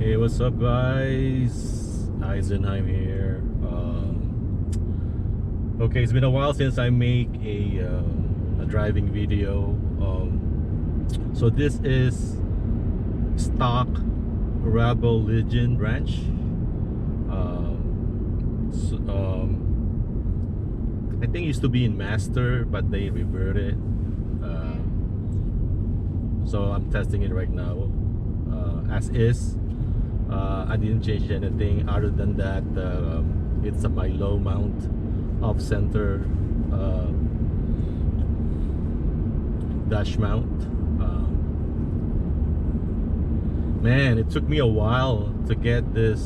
Hey, what's up, guys? Eisenheim here. Okay, it's been a while since I make a driving video. So this is stock Rebel Legion branch. I think it used to be in Master, but they reverted. So I'm testing it right now, as is. I didn't change anything other than that. It's my low mount off center dash mount. Man, it took me a while to get this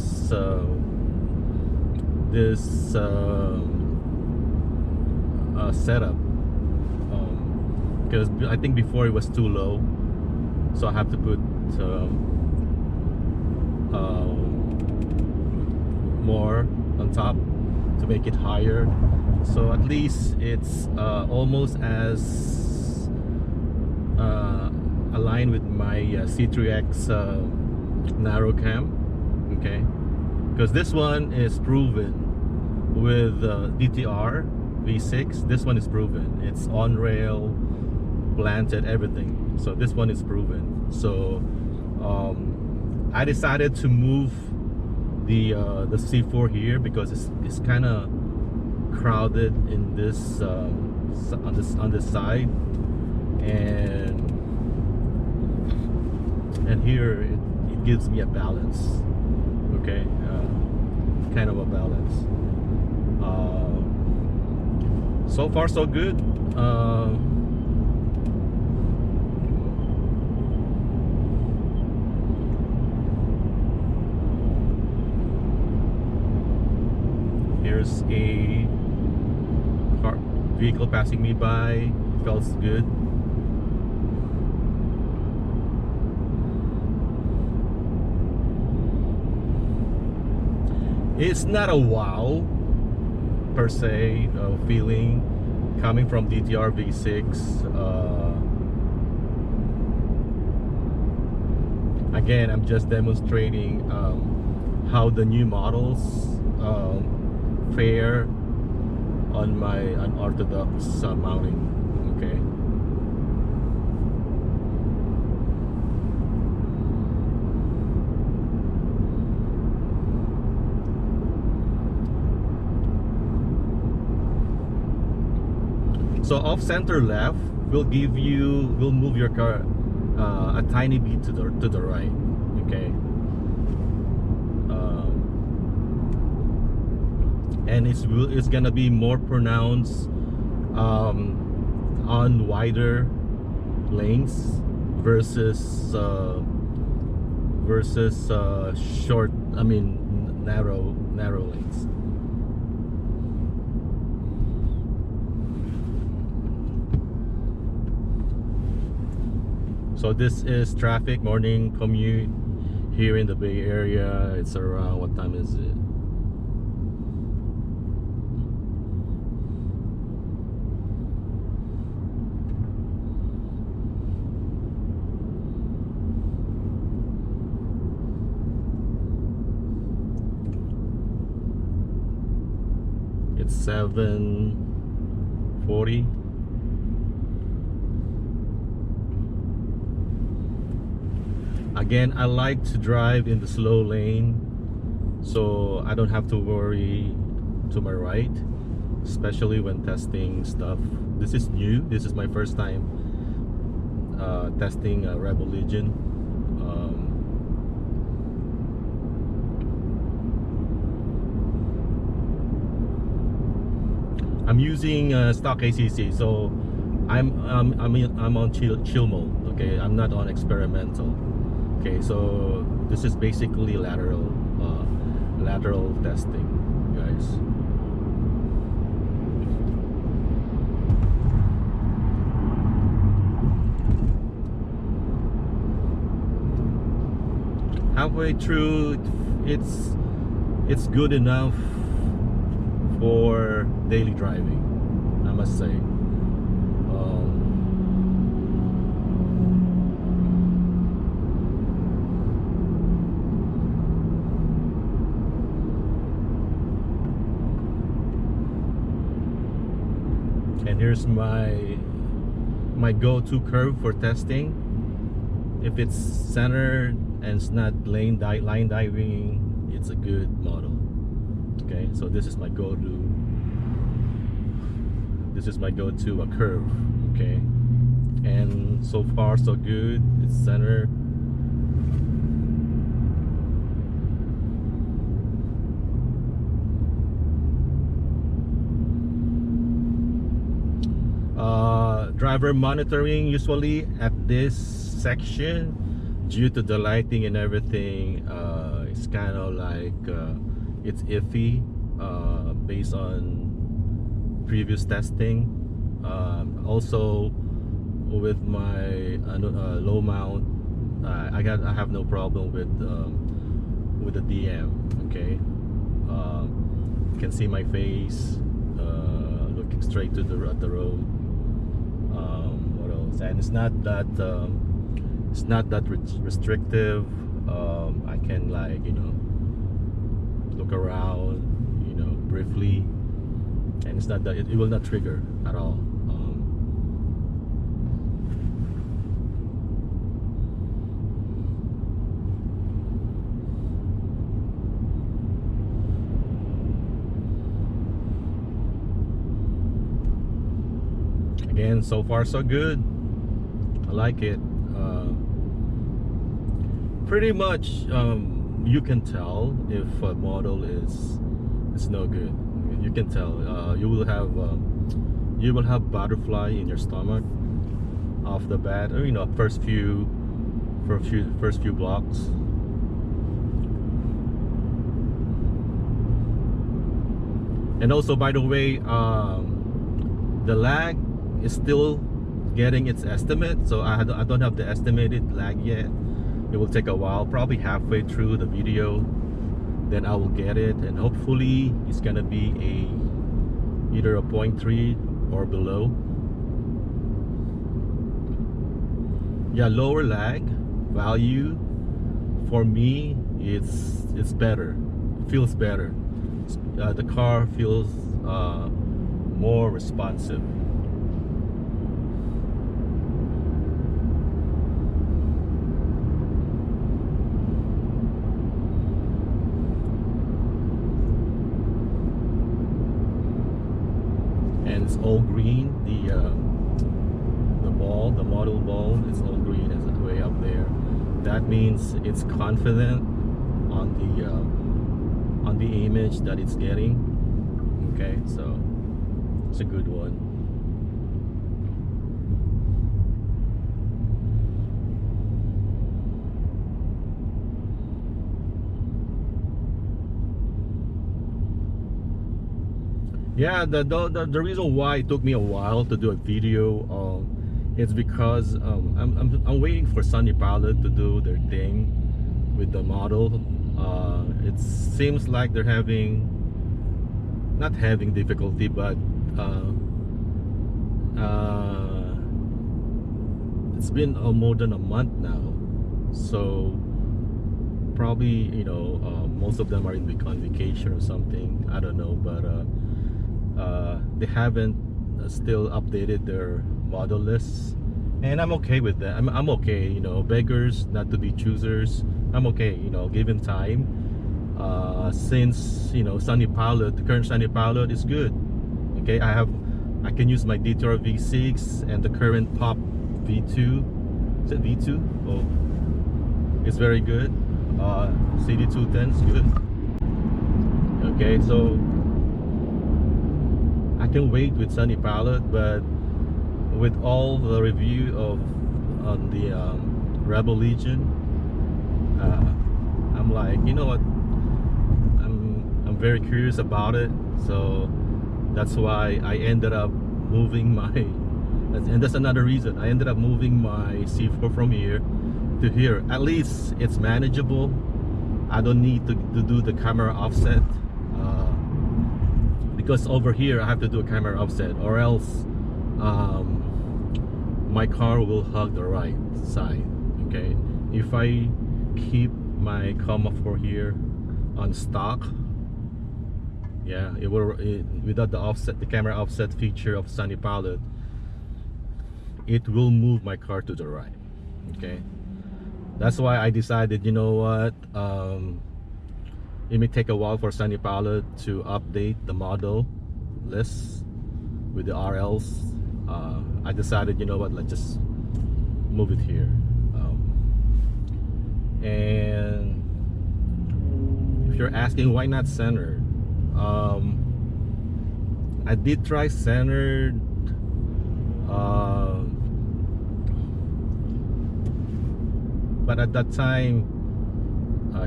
setup, because I think before it was too low, so I have to put more on top to make it higher, so at least it's almost as aligned with my C3X narrow cam. Okay, because this one is proven with DTR V6. This one is proven, it's on rail, planted, everything. So this one is proven. So I decided to move the C4 here because it's kind of crowded in this on this side, and here it gives me a balance. Okay, kind of a balance. So far so good. Here's a vehicle passing me by. Feels good. It's not a wow per se feeling coming from DTR V6. Again, I'm just demonstrating how the new models fare on my unorthodox mounting. Okay. So off center left will move your car a tiny bit to the right. Okay. And it's gonna be more pronounced on wider lanes versus short, narrow lanes. So this is traffic, morning commute here in the Bay Area. It's around, what time is it? It's 7:40. Again, I like to drive in the slow lane, so I don't have to worry to my right, especially when testing stuff. This is new. This is my first time testing Rebel Legion. I'm using stock ACC, so I'm on chill mode. Okay, I'm not on experimental. Okay, so this is basically lateral testing, guys. Halfway through, it's good enough for daily driving, I must say. here's my go-to curve for testing. If it's center and it's not line diving, it's a good model. Okay, so this is my go-to. This is my go-to curve. Okay, and so far so good. It's center. Driver monitoring, usually at this section, due to the lighting and everything, it's kind of like it's iffy based on previous testing. Also with my low mount, I have no problem with the DM. Okay, you can see my face looking straight to the road. What else? And it's not that restrictive. I can, like, you know, look around, you know, briefly, and it's not that it will not trigger at all. Again, so far so good. I like it. Pretty much you can tell if a model is no good. You can tell. You will have butterfly in your stomach off the bat, or, you know, first few blocks. And also, by the way, the lag is still getting its estimate, so I don't have the estimated lag yet. It will take a while, probably halfway through the video, then I will get it, and hopefully it's gonna be either a 0.3 or below. Yeah, lower lag value for me, it's better. It feels better. The car feels more responsive. And it's all green. The model ball is all green, is way up there. That means it's confident on the image that it's getting. Okay, so it's a good one. Yeah, the reason why it took me a while to do a video, it's because I'm waiting for Openpilot to do their thing with the model. It seems like they're not having difficulty, but it's been more than a month now, so probably, you know, most of them are on vacation or something. I don't know, but they haven't still updated their model lists, and I'm okay with that. I'm okay, you know, beggars not to be choosers. I'm okay, you know, given time. Since, you know, Openpilot, the current Openpilot is good. Okay, I can use my DTR V6 and the current Pop V2. Is it V2? Oh, it's very good. CD210 is good. Okay, so I can wait with Openpilot, but with all the review on the Rebel Legion, I'm like, you know what, I'm very curious about it, so that's why I ended up moving and that's another reason I ended up moving my C4 from here to here. At least it's manageable. I don't need to do the camera offset, because over here I have to do a camera offset, or else my car will hug the right side. Okay, if I keep my Comma 4 here on stock, Yeah, without the offset, the camera offset feature of Pilot, it will move my car to the right. Okay, that's why I decided, you know what, it may take a while for Pilot to update the model list with the RLs. I decided, you know what, let's just move it here. And if you're asking why not centered, I did try centered, but at that time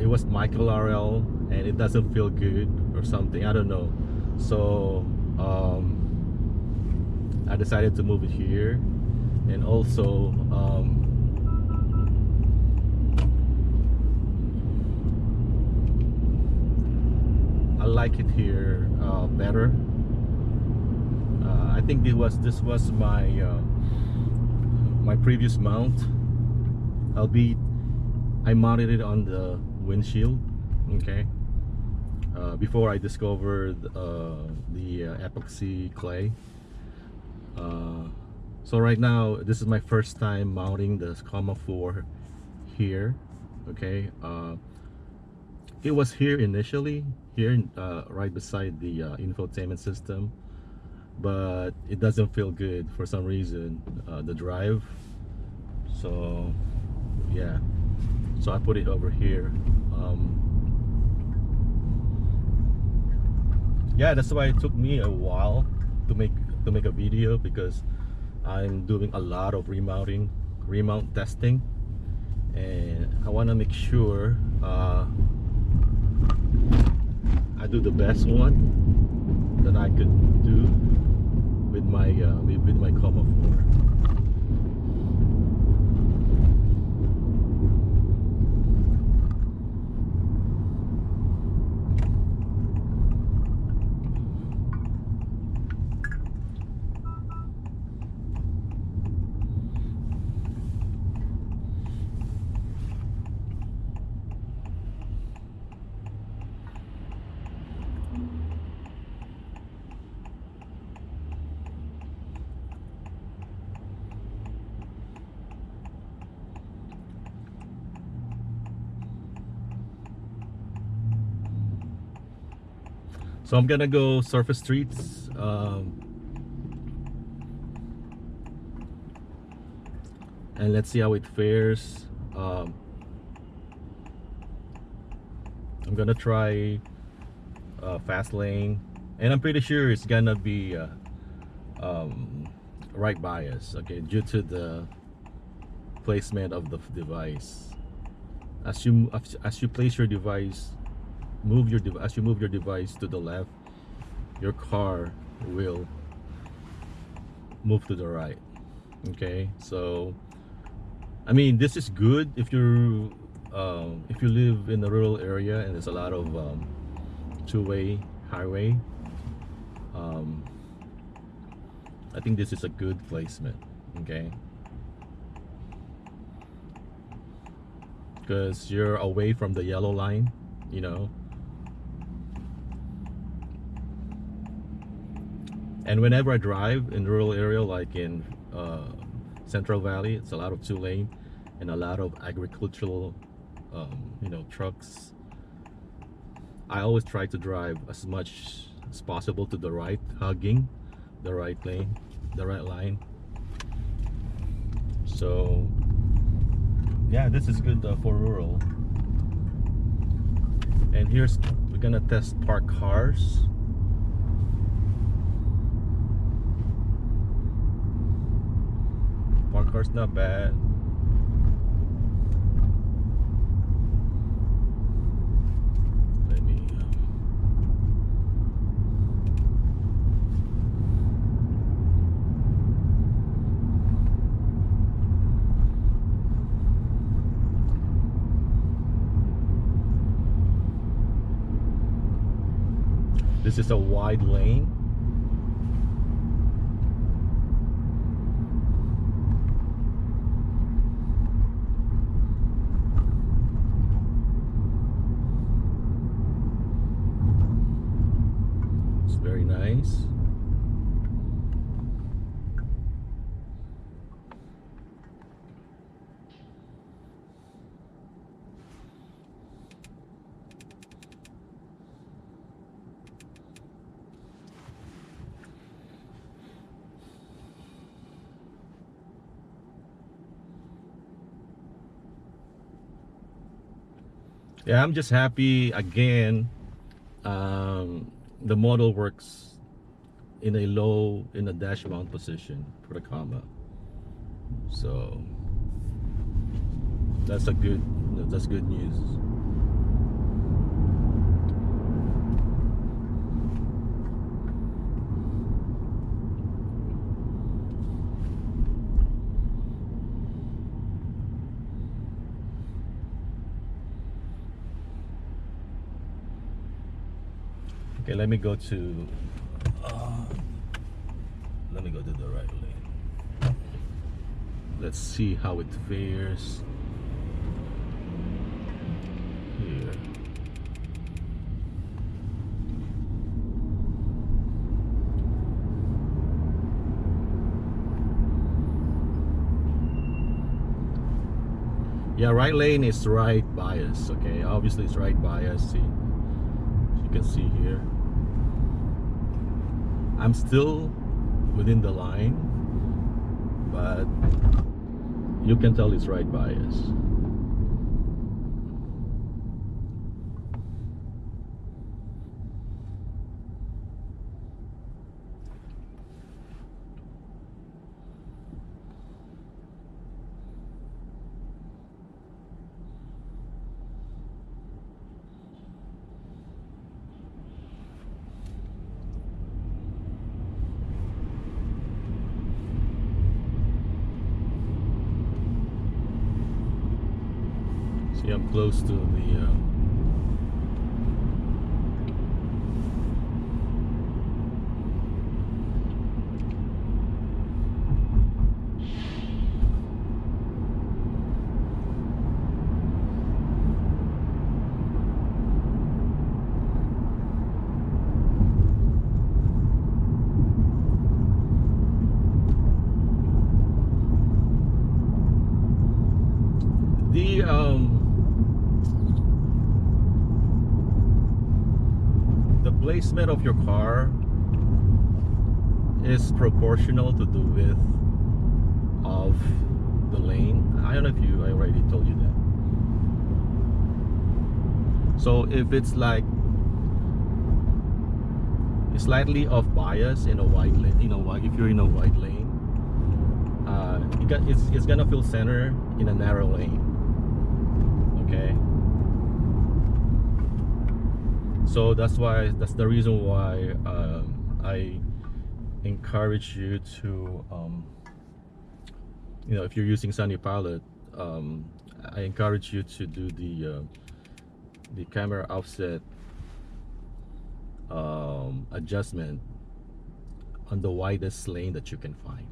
it was Michael RL and it doesn't feel good or something, I don't know. So I decided to move it here. And also I like it here better. I think this was my my previous mount, albeit I mounted it on the windshield. Okay, before I discovered the epoxy clay. So right now this is my first time mounting the Comma 4 here. Okay, it was here initially, here right beside the infotainment system, but it doesn't feel good for some reason, the drive. So yeah, so I put it over here. Yeah, that's why it took me a while to make a video, because I'm doing a lot of remount testing, and I want to make sure I do the best one that I could do with my Comma 4. So I'm gonna go surface streets, and let's see how it fares. I'm gonna try fast lane, and I'm pretty sure it's gonna be right bias, okay, due to the placement of the device. As you place your device, as you move your device to the left, your car will move to the right. Okay, so I mean, this is good if you live in a rural area and there's a lot of two-way highway. I think this is a good placement. Okay, because you're away from the yellow line, you know. And whenever I drive in rural area like in Central Valley, it's a lot of two-lane and a lot of agricultural you know, trucks. I always try to drive as much as possible to the right, hugging the right lane, the right line. So yeah, this is good for rural. And here's, we're gonna test parked cars. Parked cars not bad. Let me this is a wide lane. nice. Yeah, I'm just happy again. The model works in a dash mount position for the camera, so that's good news. Okay, let me go to the right lane. Let's see how it fares here. Yeah, right lane is right bias. Okay, obviously it's right bias. See, as you can see here, I'm still within the line, but you can tell it's right bias. See, I'm close to the the placement of your car is proportional to the width of the lane. I don't know if I already told you that. So if it's like slightly off bias in a wide lane, if you're in a wide lane, it's gonna feel center in a narrow lane. Okay, so that's the reason why I encourage you to if you're using Openpilot, I encourage you to do the camera offset adjustment on the widest lane that you can find.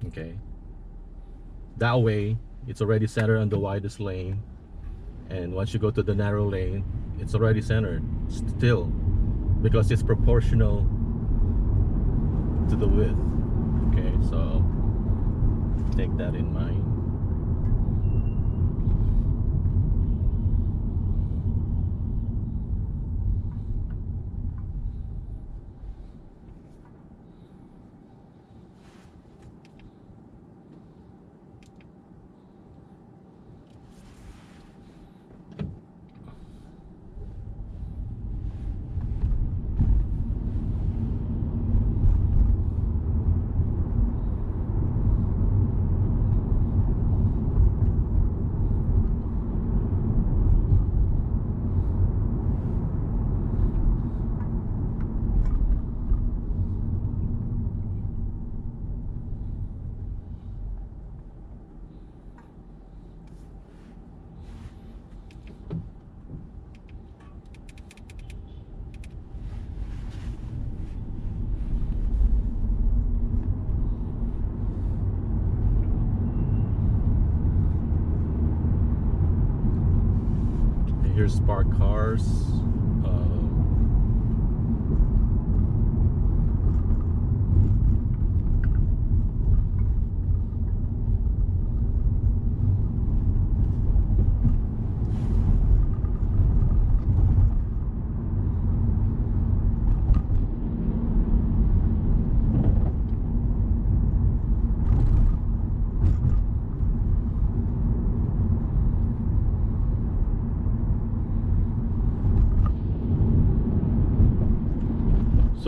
Okay, that way it's already centered on the widest lane, and once you go to the narrow lane, it's already centered still, because it's proportional to the width. Okay, so take that in mind. Here's parked cars.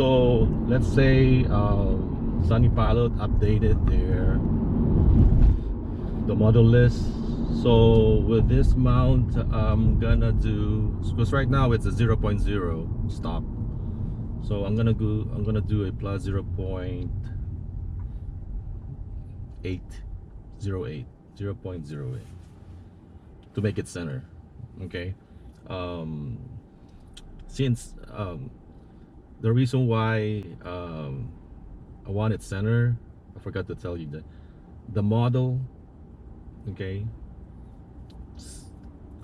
So let's say Openpilot updated the model list. So with this mount, I'm gonna do, because right now it's a 0.0 stop. So I'm gonna do a plus 0.08 to make it center. Okay. Since the reason why I want it center, I forgot to tell you that the model, okay,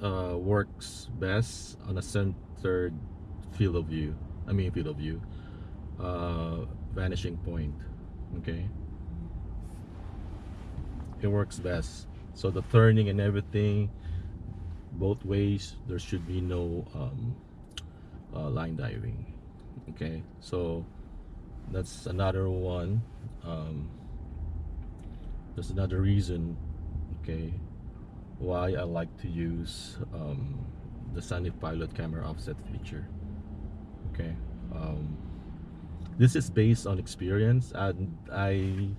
works best on a centered field of view. Vanishing point. Okay, it works best. So the turning and everything, both ways, there should be no line diving. Okay, so that's another one. There's another reason, okay, why I like to use the Openpilot camera offset feature. Okay, this is based on experience, and I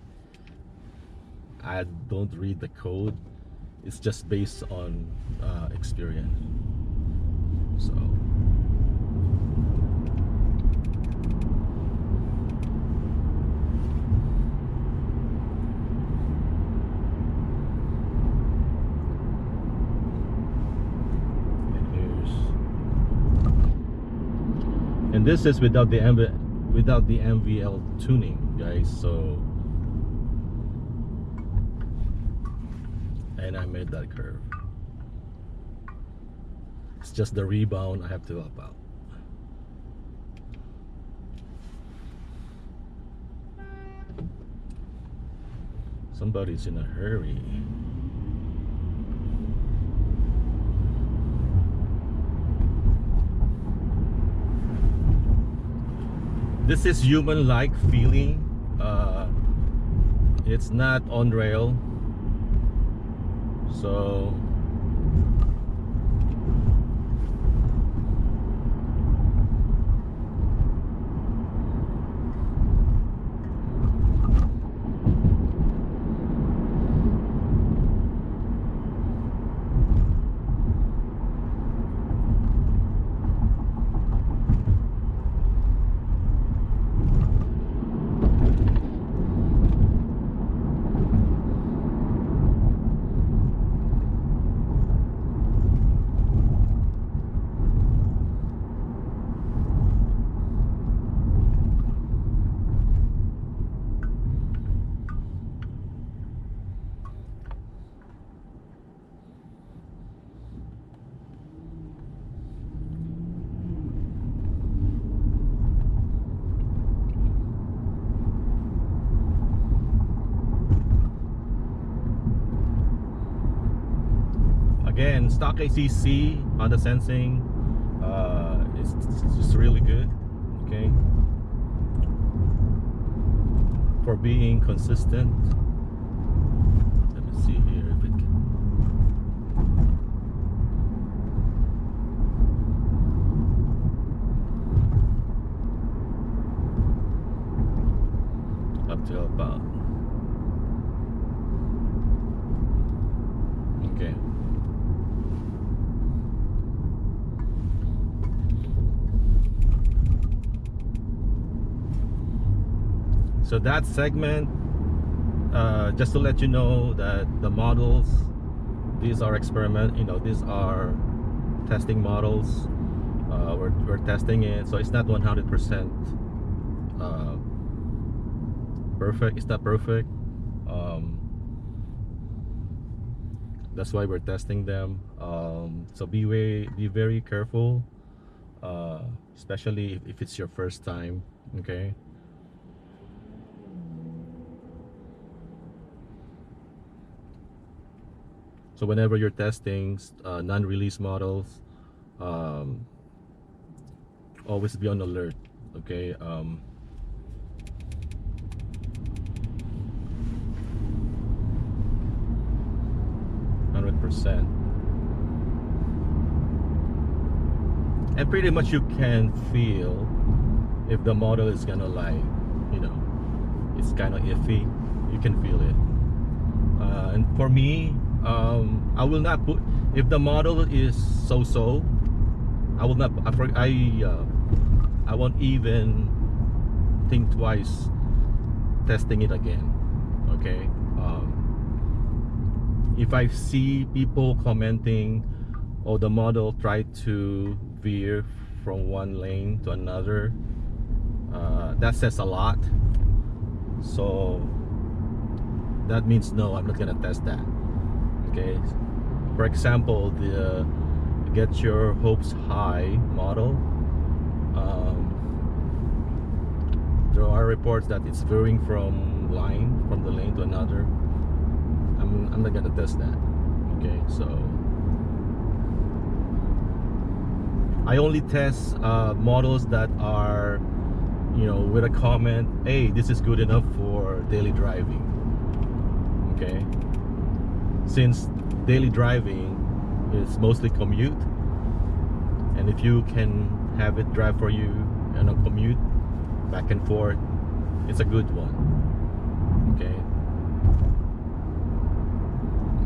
don't read the code. It's just based on experience. So and this is without the MVL tuning, guys. So, and I made that curve. It's just the rebound I have to help out. Somebody's in a hurry. This is human-like feeling. It's not on rail, so again, stock ACC on the sensing, it's just really good. Okay, for being consistent. Let me see here if it can. Up to about. Okay. So that segment, just to let you know that the models, these are these are testing models. We're testing it, so it's not 100% perfect. It's not perfect. That's why we're testing them. So be very careful, especially if it's your first time. Okay. So whenever you're testing non-release models, always be on alert. Okay. 100%. And pretty much you can feel if the model is gonna like, you know, it's kind of iffy. You can feel it. And for me, I will not put, if the model is so-so, I will not, I won't even think twice testing it again. Okay. If I see people commenting, oh, the model tried to veer from one lane to another, that says a lot. So that means no, I'm not gonna test that. Okay. For example, the Get Your Hopes High model, there are reports that it's veering from the lane to another. I'm not gonna test that. Okay, so I only test models that are, you know, with a comment, hey, this is good enough for daily driving. Okay, since daily driving is mostly commute, and if you can have it drive for you on a commute back and forth, it's a good one. Okay,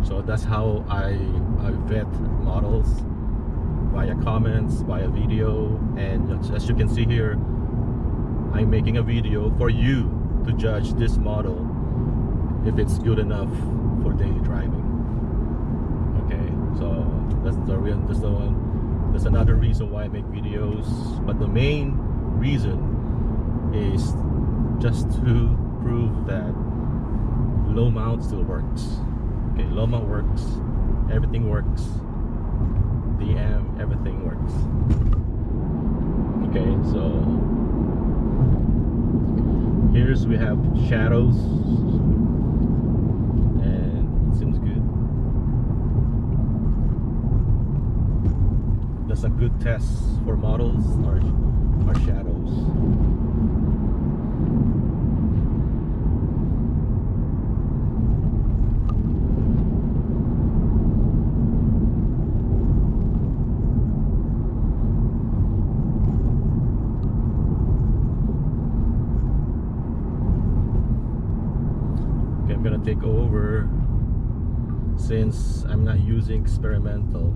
so that's how I vet models, via comments, via video. And as you can see here, I'm making a video for you to judge this model if it's good enough for daily driving. Okay, so that's another reason why I make videos. But the main reason is just to prove that low mount still works. Okay, low mount works, everything works, DM, everything works. Okay, so here's we have shadows, and it seems good. That's a good test for models, are shadows. I'm gonna take over, since I'm not using experimental.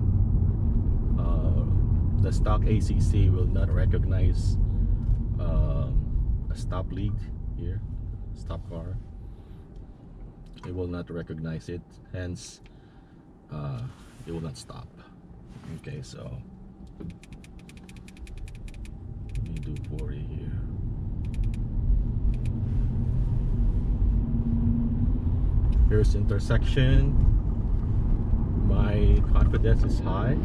The stock ACC will not recognize a stop lead here, stop car. It will not recognize it, hence it will not stop. Okay, so let me do 40 here. Here's intersection. My confidence is high.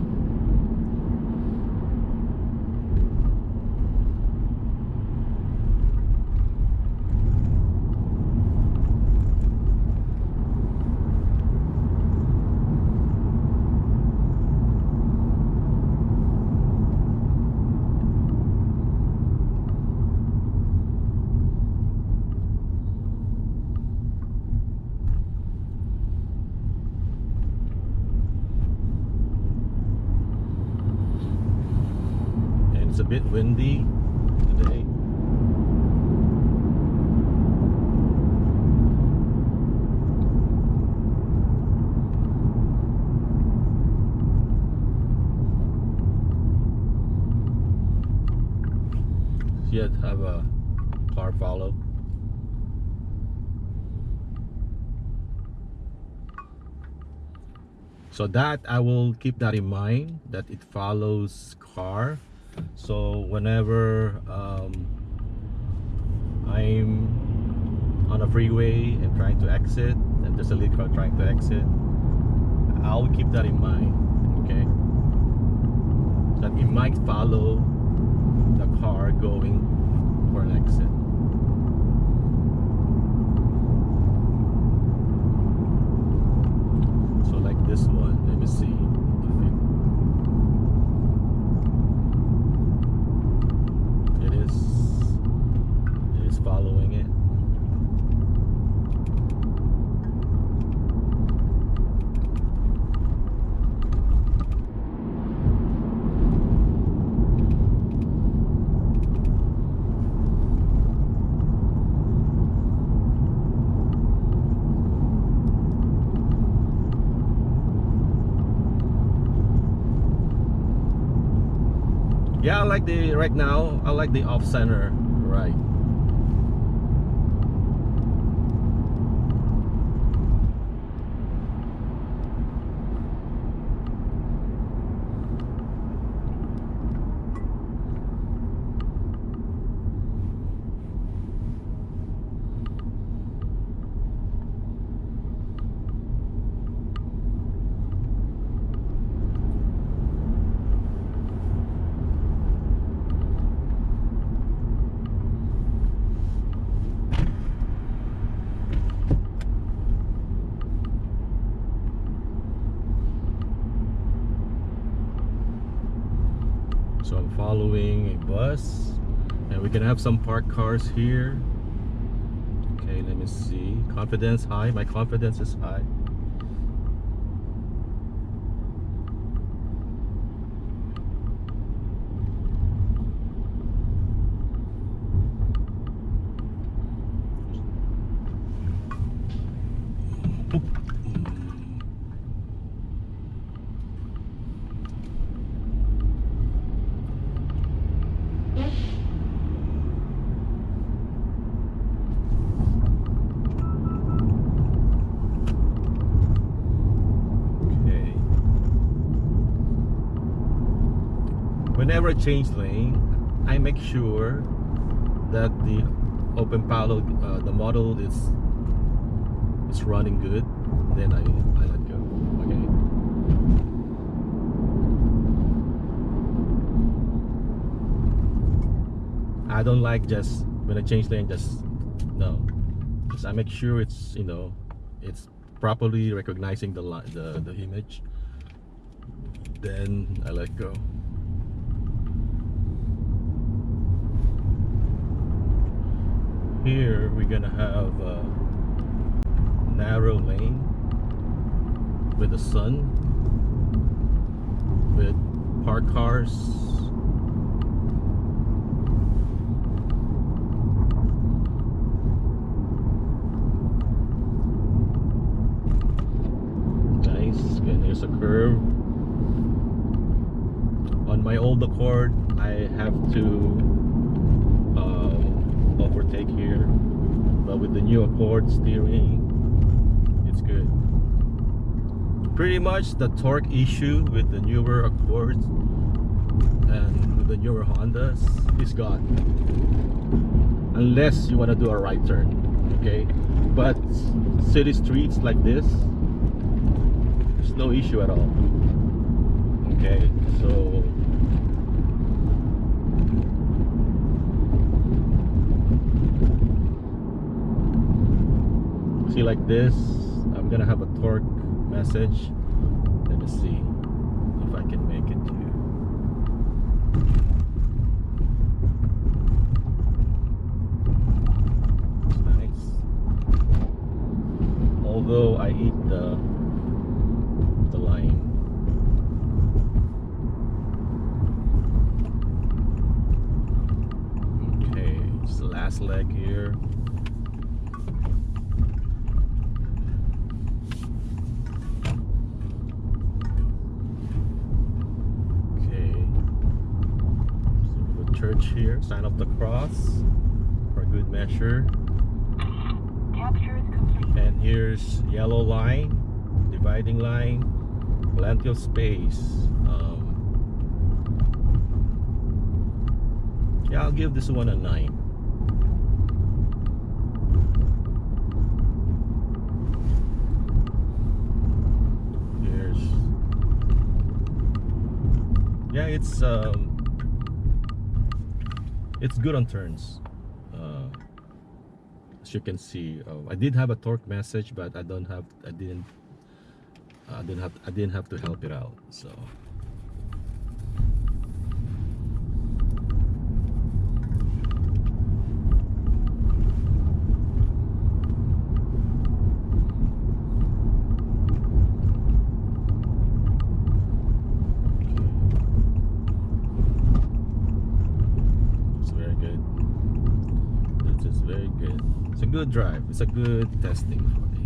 It's a bit windy today. Yet have a car follow. So that I will keep that in mind, that it follows car. So whenever I'm on a freeway and trying to exit, and there's a lead car trying to exit, I'll keep that in mind. Okay, that it might follow the car going for an exit. So like this one, let me see. Following it. Yeah, I like the right now. I like the off center right. So I'm following a bus, and we can have some parked cars here. Okay, let me see. Confidence high. My confidence is high. Whenever I change lane, I make sure that the Openpilot, the model is running good. Then I let go. Okay. I don't like just when I change lane, just no. Just I make sure it's it's properly recognizing the image. Then I let go. Here we're gonna have a narrow lane with the sun, with parked cars. Nice. And there's a curve. On my old Accord, I have to overtake here, but with the new Accord steering, it's good. Pretty much the torque issue with the newer Accords and with the newer Hondas is gone, unless you want to do a right turn. Okay, but city streets like this, there's no issue at all. Okay, so see, like this, I'm gonna have a torque message. Let me see if I can make it to you. It's nice. Although I eat the line. Okay, it's the last leg here. Church here, sign of the cross for good measure. Capture is complete. And here's yellow line, dividing line, plenty of space. Yeah, I'll give this one a 9. Here's, yeah, it's good on turns. As you can see, I did have a torque message, but I didn't have to help it out. So good drive. It's a good testing for it.